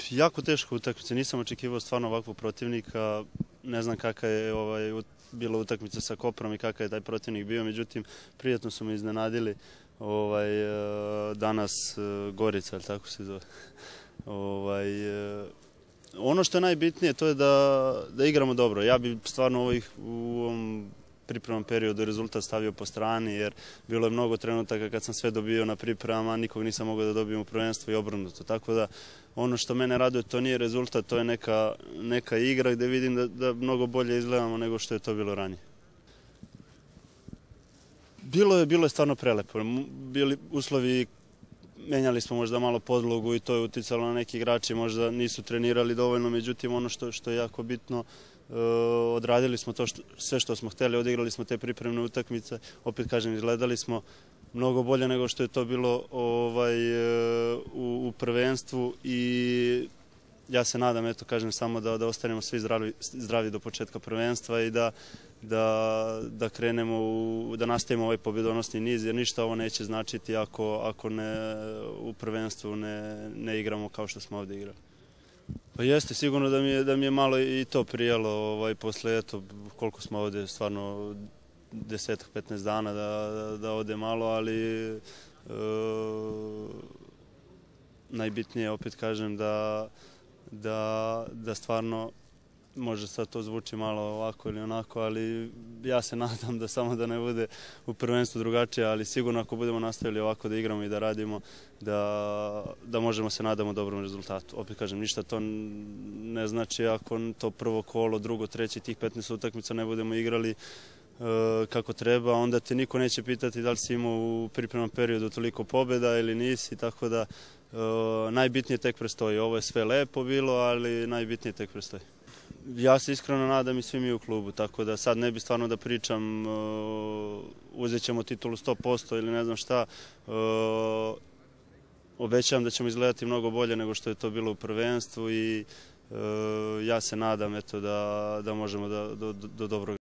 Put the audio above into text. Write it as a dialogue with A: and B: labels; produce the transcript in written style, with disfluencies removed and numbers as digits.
A: Jako teška utakmica, nisam očekivao stvarno ovakvog protivnika, ne znam kakva je bila utakmica sa Koprom i kakav je taj protivnik bio, međutim prijatno su me iznenadili danas Gorica, ali tako se zove. Ono što je najbitnije to je da igramo dobro. Ja bi stvarno u ovom pripremnom periodu rezultat stavio po strani, jer bilo je mnogo trenutaka kad sam sve dobio na pripremama, nikog nisam mogao da dobijem u prvenstvu i obrnuto. Tako da ono što mene raduje to nije rezultat, to je neka igra gde vidim da mnogo bolje izgledamo nego što je to bilo ranije. Bilo je stvarno prelepo. Bili uslovi, menjali smo možda malo podlogu i to je uticalo na neki igrači, možda nisu trenirali dovoljno, međutim ono što je jako bitno, odradili smo to sve što smo hteli, odigrali smo te pripremne utakmice, opet kažem, izgledali smo mnogo bolje nego što je to bilo u prvenstvu i ja se nadam, eto kažem, samo da ostanemo svi zdravi do početka prvenstva i da krenemo, da nastavimo ovaj pobjedonosni niz, jer ništa ovo neće značiti ako u prvenstvu ne igramo kao što smo ovdje igrali. Pa jeste, sigurno da mi je malo i to prijalo posle, eto, koliko smo ovdje, stvarno 10-15 dana da ode malo, ali najbitnije, opet kažem, da stvarno, može sad to zvuči malo ovako ili onako, ali ja se nadam da samo da ne bude u prvenstvu drugačije, ali sigurno ako budemo nastavili ovako da igramo i da radimo, da možemo se nadamo dobrom rezultatu. Opet kažem, ništa to ne znači ako to prvo kolo, drugo, treće, tih 15 utakmica ne budemo igrali kako treba, onda te niko neće pitati da li si imao u pripremnom periodu toliko pobjeda ili nisi, tako da najbitnije tek predstoji. Ovo je sve lepo bilo, ali najbitnije tek predstoji. Ja se iskreno nadam i svi mi u klubu, tako da sad ne bi stvarno da pričam uzet ćemo titulu 100% ili ne znam šta. Obećavam da ćemo izgledati mnogo bolje nego što je to bilo u prvenstvu i ja se nadam da možemo do dobrog